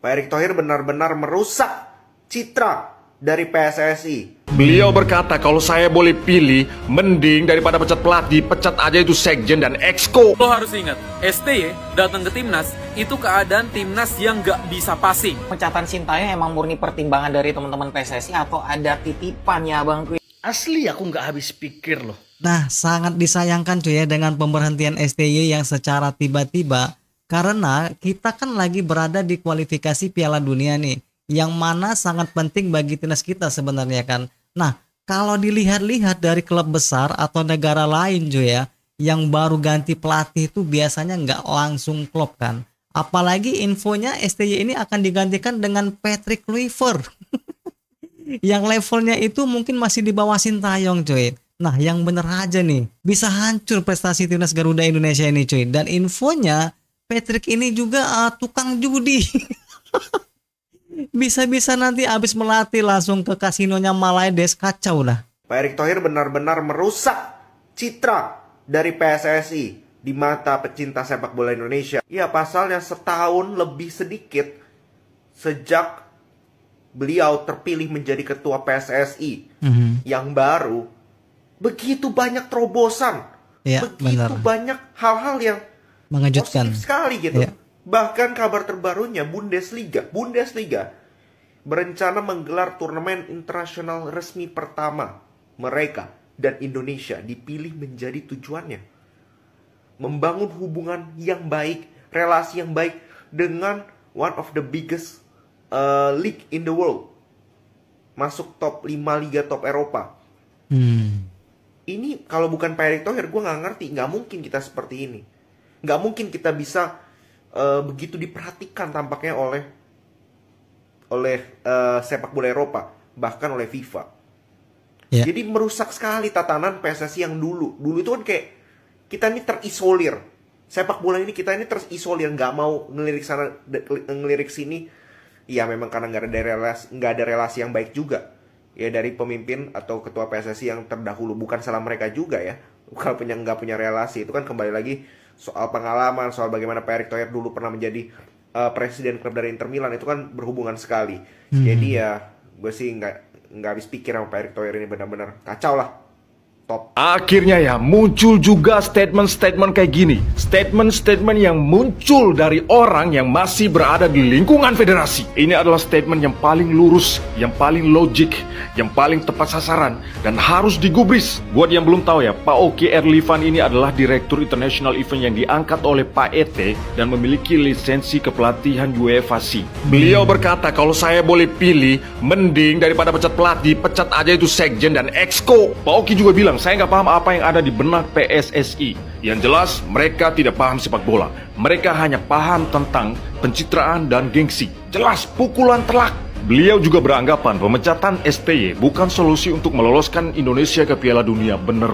Pak Erick Thohir benar-benar merusak citra dari PSSI. Beliau berkata kalau saya boleh pilih, mending daripada pecat pelatih, pecat aja itu sekjen dan exco. Lo harus ingat, STY datang ke timnas, itu keadaan timnas yang gak bisa passing. Pemecatan Sintayong emang murni pertimbangan dari teman-teman PSSI atau ada titipan ya Bang Kwi? Asli aku nggak habis pikir loh. Nah, sangat disayangkan cuy ya dengan pemberhentian STY yang secara tiba-tiba. Karena kita kan lagi berada di kualifikasi Piala Dunia nih, yang mana sangat penting bagi timnas kita sebenarnya kan. Nah, kalau dilihat-lihat dari klub besar atau negara lain cuy ya, yang baru ganti pelatih itu biasanya nggak langsung klop kan. Apalagi infonya STY ini akan digantikan dengan Patrick Kluivert. Yang levelnya itu mungkin masih di bawah Sintayong cuy. Nah, yang bener aja nih, bisa hancur prestasi timnas Garuda Indonesia ini cuy. Dan infonya Patrick ini juga tukang judi. Bisa-bisa nanti abis melatih langsung ke kasinonya Malaides, kacau lah. Pak Erick Thohir benar-benar merusak citra dari PSSI di mata pecinta sepak bola Indonesia. Ya, pasalnya setahun lebih sedikit sejak beliau terpilih menjadi ketua PSSI yang baru, begitu banyak terobosan, ya, begitu banyak hal-hal yang mengejutkan positif sekali gitu. Ya. Bahkan kabar terbarunya Bundesliga berencana menggelar turnamen internasional resmi pertama mereka, dan Indonesia dipilih menjadi tujuannya. Membangun hubungan yang baik, relasi yang baik dengan one of the biggest league in the world. Masuk top 5 liga top Eropa. Ini kalau bukan Pak Erick Thohir, gue gak ngerti. Gak mungkin kita seperti ini. Gak mungkin kita bisa begitu diperhatikan tampaknya oleh sepak bola Eropa, bahkan oleh FIFA. Jadi merusak sekali tatanan PSSI yang dulu. Dulu itu kan kayak kita ini terisolir. Sepak bola ini kita ini terisolir, nggak mau ngelirik sana, ngelirik sini. Ya memang karena nggak ada relasi yang baik juga ya dari pemimpin atau ketua PSSI yang terdahulu. Bukan salah mereka juga ya. Kalau nggak punya relasi, itu kan kembali lagi soal pengalaman, soal bagaimana Pak Erick Thohir dulu pernah menjadi presiden klub dari Inter Milan, itu kan berhubungan sekali. Jadi ya gue sih nggak habis pikir sama Pak Erick Thohir ini, benar-benar kacau lah. Top. Akhirnya ya muncul juga statement-statement kayak gini. Statement-statement yang muncul dari orang yang masih berada di lingkungan federasi. Ini adalah statement yang paling lurus, yang paling logik, yang paling tepat sasaran, dan harus digubris. Buat yang belum tahu ya, Pak Oki Erlivan ini adalah Direktur International Event yang diangkat oleh Pak ET dan memiliki lisensi kepelatihan UEFA C. Beliau berkata kalau saya boleh pilih, mending daripada pecat pelatih, pecat aja itu sekjen dan exco. Pak Oki juga bilang, saya nggak paham apa yang ada di benak PSSI. Yang jelas mereka tidak paham sepak bola. Mereka hanya paham tentang pencitraan dan gengsi. Jelas pukulan telak. Beliau juga beranggapan pemecatan STY bukan solusi untuk meloloskan Indonesia ke Piala Dunia. Bener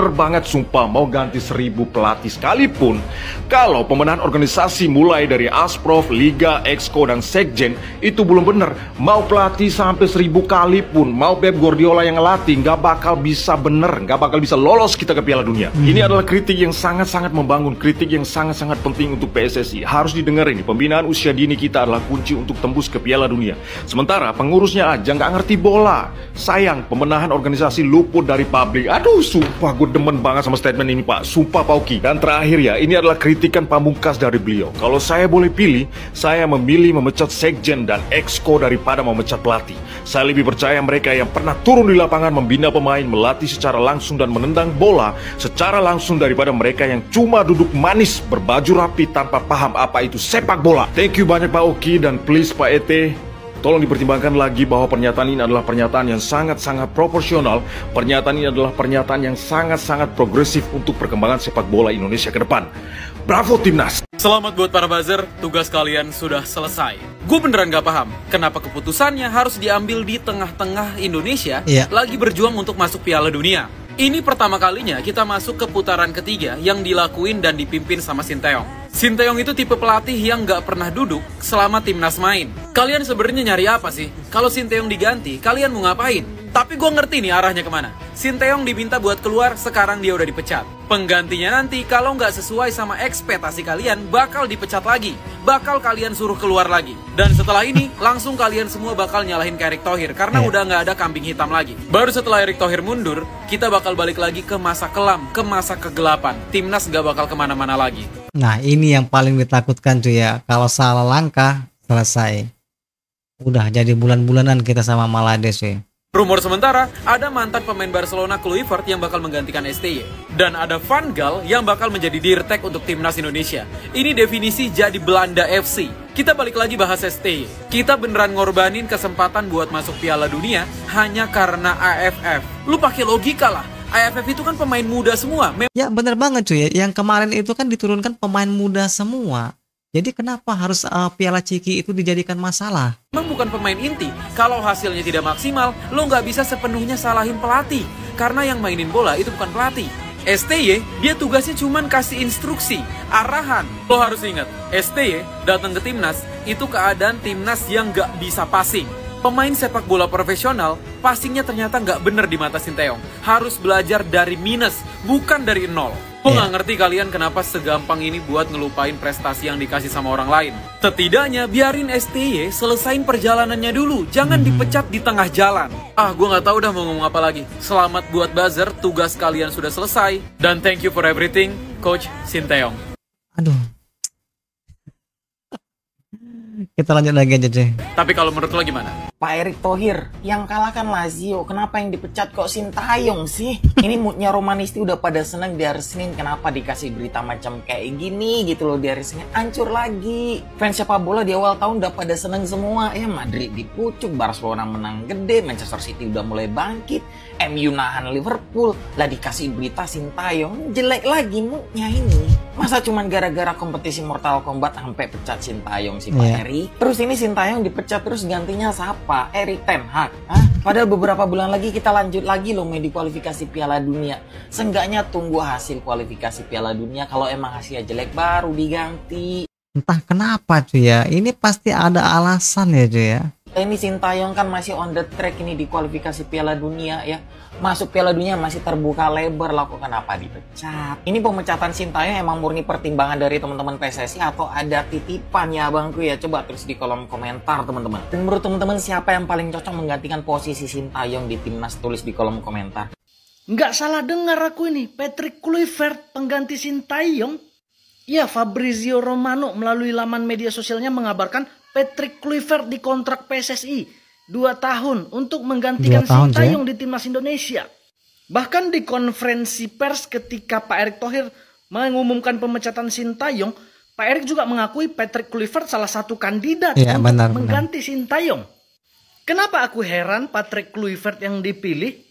banget sumpah, mau ganti 1000 pelatih sekalipun, kalau pemenahan organisasi mulai dari Asprof, Liga, Exco, dan Sekjen itu belum bener, mau pelatih sampai 1000 kali pun, mau Pep Guardiola yang ngelatih, nggak bakal bisa bener, nggak bakal bisa lolos kita ke Piala Dunia. Ini adalah kritik yang sangat-sangat membangun, kritik yang sangat-sangat penting untuk PSSI. Harus didengar ini, pembinaan usia dini kita adalah kunci untuk tembus ke Piala Dunia. Sementara pengurusnya aja nggak ngerti bola. Sayang, pemenahan organisasi luput dari publik. Aduh, sumpah gue demen banget sama statement ini, Pak. Sumpah, Pak Oki. Dan terakhir ya, ini adalah kritikan pamungkas dari beliau. Kalau saya boleh pilih, saya memilih memecat sekjen dan exco daripada memecat pelatih. Saya lebih percaya mereka yang pernah turun di lapangan membina pemain, melatih secara langsung dan menendang bola secara langsung daripada mereka yang cuma duduk manis, berbaju rapi tanpa paham apa itu sepak bola. Thank you banyak Pak Oki, dan please Pak ET, tolong dipertimbangkan lagi bahwa pernyataan ini adalah pernyataan yang sangat-sangat proporsional. Pernyataan ini adalah pernyataan yang sangat-sangat progresif untuk perkembangan sepak bola Indonesia ke depan. Bravo Timnas! Selamat buat para buzzer, tugas kalian sudah selesai. Gue beneran gak paham kenapa keputusannya harus diambil di tengah-tengah Indonesia lagi berjuang untuk masuk Piala Dunia. Ini pertama kalinya kita masuk ke putaran ketiga yang dilakuin dan dipimpin sama Sintayong. Sintayong itu tipe pelatih yang gak pernah duduk selama timnas main. Kalian sebenarnya nyari apa sih? Kalau Sintayong diganti, kalian mau ngapain? Tapi gue ngerti nih arahnya kemana. Sintayong diminta buat keluar, sekarang dia udah dipecat. Penggantinya nanti kalau nggak sesuai sama ekspektasi kalian bakal dipecat lagi, bakal kalian suruh keluar lagi. Dan setelah ini langsung kalian semua bakal nyalahin ke Erick Thohir karena udah nggak ada kambing hitam lagi. Baru setelah Erick Thohir mundur, kita bakal balik lagi ke masa kelam, ke masa kegelapan. Timnas nggak bakal kemana-mana lagi. Nah ini yang paling ditakutkan cuy ya, kalau salah langkah selesai. Udah jadi bulan-bulanan kita sama Maladez cuy. Rumor sementara, ada mantan pemain Barcelona Kluivert yang bakal menggantikan STY. Dan ada Van Gaal yang bakal menjadi dirtek untuk timnas Indonesia. Ini definisi jadi Belanda FC. Kita balik lagi bahas STY. Kita beneran ngorbanin kesempatan buat masuk Piala Dunia hanya karena AFF. Lu pakai logika lah. AFF itu kan pemain muda semua. Ya bener banget cuy, yang kemarin itu kan diturunkan pemain muda semua. Jadi kenapa harus Piala Ciki itu dijadikan masalah? Memang bukan pemain inti. Kalau hasilnya tidak maksimal, lo nggak bisa sepenuhnya salahin pelatih. Karena yang mainin bola itu bukan pelatih. STY, dia tugasnya cuman kasih instruksi, arahan. Lo harus ingat, STY datang ke timnas, itu keadaan timnas yang nggak bisa passing. Pemain sepak bola profesional, passingnya ternyata nggak bener di mata Sinteyong. Harus belajar dari minus, bukan dari nol. Gue nggak ngerti kalian kenapa segampang ini buat ngelupain prestasi yang dikasih sama orang lain. Setidaknya biarin STY selesain perjalanannya dulu, jangan dipecat di tengah jalan. Gue nggak tahu udah mau ngomong apa lagi. Selamat buat buzzer, tugas kalian sudah selesai. Dan thank you for everything, Coach Sinteyong. Aduh. Kita lanjut lagi aja deh. Tapi kalau menurut lo gimana? Pak Erick Thohir yang kalahkan Lazio, kenapa yang dipecat kok Sintayong sih? Ini moodnya Romanisti udah pada seneng di hari Senin, kenapa dikasih berita macam kayak gini gitu loh di hari Senin, hancur lagi. Fans sepak bola di awal tahun udah pada seneng semua, ya Madrid dipucuk, Barcelona menang gede, Manchester City udah mulai bangkit, MU nahan Liverpool, lah dikasih berita Sintayong, jelek lagi moodnya ini. Masa cuman gara-gara kompetisi Mortal Kombat sampai pecat Sintayong si Pak Erick? Terus ini Sintayong dipecat terus gantinya siapa? Erik ten Hag? Padahal beberapa bulan lagi kita lanjut lagi loh main di kualifikasi Piala Dunia. Seenggaknya tunggu hasil kualifikasi Piala Dunia, kalau emang hasilnya jelek baru diganti. Entah kenapa cuy ya, ini pasti ada alasan ya cuy ya. Ini Sintayong kan masih on the track ini di kualifikasi Piala Dunia ya. Masuk Piala Dunia masih terbuka lebar lah, kok kenapa dipecat? Ini pemecatan Sintayong emang murni pertimbangan dari teman-teman PSSI atau ada titipan ya bangku ya? Coba tulis di kolom komentar teman-teman. Dan menurut teman-teman siapa yang paling cocok menggantikan posisi Sintayong di timnas? Tulis di kolom komentar. Nggak salah dengar aku ini, Patrick Kluivert pengganti Sintayong. Ya, Fabrizio Romano melalui laman media sosialnya mengabarkan Patrick Kluivert dikontrak PSSI 2 tahun untuk menggantikan Sintayong di timnas Indonesia. Bahkan di konferensi pers ketika Pak Erick Thohir mengumumkan pemecatan Sintayong, Pak Erick juga mengakui Patrick Kluivert salah satu kandidat untuk mengganti Sintayong. Kenapa aku heran Patrick Kluivert yang dipilih?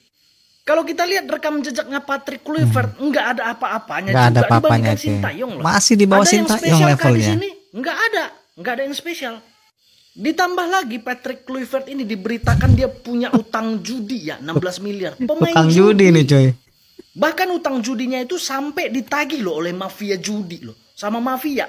Kalau kita lihat rekam jejaknya Patrick Kluivert, nggak ada apa-apanya juga dibandingkan Sintayong loh. Masih di bawah Sintayong levelnya. Nggak ada yang spesial. Ditambah lagi Patrick Kluivert ini diberitakan dia punya utang judi ya 16 miliar. Pemain utang judi nih coy. Bahkan utang judinya itu sampai ditagih loh oleh mafia judi loh, sama mafia.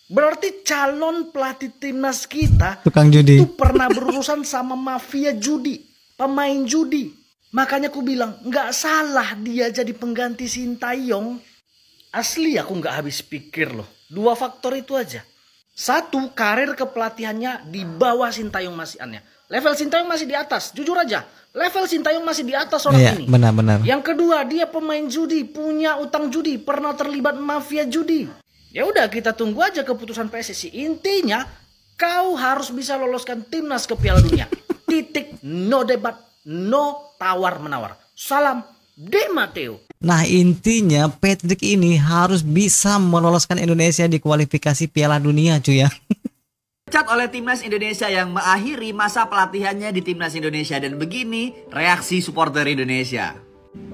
Berarti calon pelatih timnas kita tukang judi itu pernah berurusan sama mafia judi, pemain judi. Makanya aku bilang nggak salah dia jadi pengganti Sintayong. Asli aku nggak habis pikir loh. 2 faktor itu aja. 1, karir kepelatihannya di bawah Sintayong masihannya. Level Sintayong masih di atas, jujur aja. Level Sintayong masih di atas orang ini. Benar-benar. Yang kedua, dia pemain judi, punya utang judi, pernah terlibat mafia judi. Ya udah, kita tunggu aja keputusan PSSI. Intinya, kau harus bisa loloskan timnas ke Piala Dunia. Titik, no debat, no tawar-menawar. Salam, De Matteo. Nah intinya Patrick ini harus bisa meloloskan Indonesia di kualifikasi Piala Dunia cuy ya. Dipecat oleh timnas Indonesia yang mengakhiri masa pelatihannya di timnas Indonesia. Dan begini reaksi supporter Indonesia.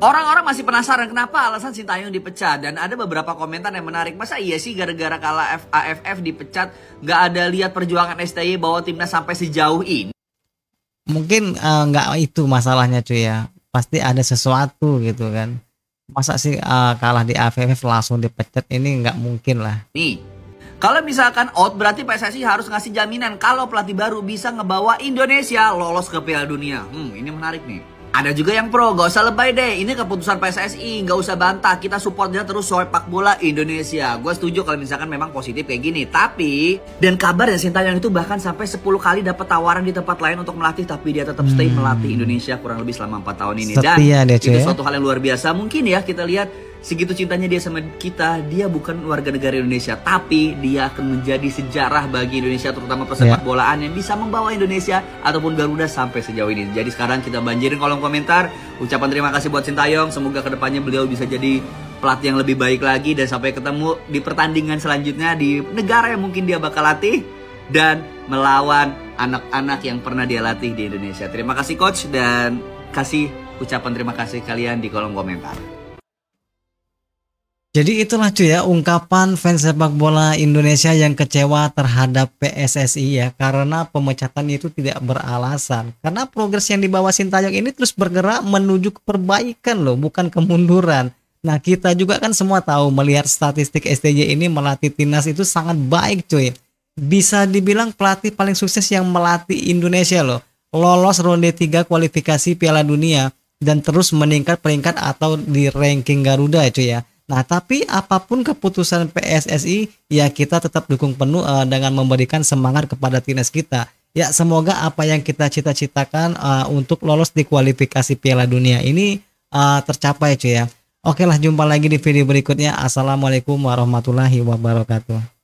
Orang-orang masih penasaran kenapa alasan Sintayong dipecat. Dan ada beberapa komentar yang menarik. Masa iya sih gara-gara kalah AFF dipecat, nggak ada lihat perjuangan STY bawa timnas sampai sejauh ini? Mungkin nggak itu masalahnya cuy ya. Pasti ada sesuatu gitu kan. Masa sih kalah di AFF langsung dipecat, ini nggak mungkin lah. Nih, kalau misalkan out berarti PSSI harus ngasih jaminan kalau pelatih baru bisa ngebawa Indonesia lolos ke Piala Dunia. Ini menarik nih. Ada juga yang pro, gak usah lebay deh, ini keputusan PSSI, gak usah bantah, kita support dia terus sepak bola Indonesia. Gue setuju kalau misalkan memang positif kayak gini. Tapi, dan kabarnya Sintayong itu bahkan sampai 10 kali dapat tawaran di tempat lain untuk melatih, tapi dia tetap stay melatih Indonesia kurang lebih selama 4 tahun ini. Dan itu suatu hal yang luar biasa. Mungkin ya kita lihat segitu cintanya dia sama kita, dia bukan warga negara Indonesia, tapi dia akan menjadi sejarah bagi Indonesia, terutama persepak bolaan yang bisa membawa Indonesia ataupun Garuda sampai sejauh ini. Jadi sekarang kita banjirin kolom komentar ucapan terima kasih buat Sintayong. Semoga kedepannya beliau bisa jadi pelatih yang lebih baik lagi, dan sampai ketemu di pertandingan selanjutnya di negara yang mungkin dia bakal latih dan melawan anak-anak yang pernah dia latih di Indonesia. Terima kasih coach, dan kasih ucapan terima kasih kalian di kolom komentar. Jadi itulah cuy ya, ungkapan fans sepak bola Indonesia yang kecewa terhadap PSSI ya, karena pemecatan itu tidak beralasan. Karena progres yang dibawa Sintayong ini terus bergerak menuju ke perbaikan loh, bukan kemunduran. Nah kita juga kan semua tahu, melihat statistik STY ini melatih timnas itu sangat baik cuy. Bisa dibilang pelatih paling sukses yang melatih Indonesia loh. Lolos ronde 3 kualifikasi Piala Dunia dan terus meningkat peringkat atau di ranking Garuda cuy ya. Nah tapi apapun keputusan PSSI ya kita tetap dukung penuh dengan memberikan semangat kepada timnas kita. Ya semoga apa yang kita cita-citakan untuk lolos di kualifikasi Piala Dunia ini tercapai cuy ya. Oke lah, jumpa lagi di video berikutnya. Assalamualaikum warahmatullahi wabarakatuh.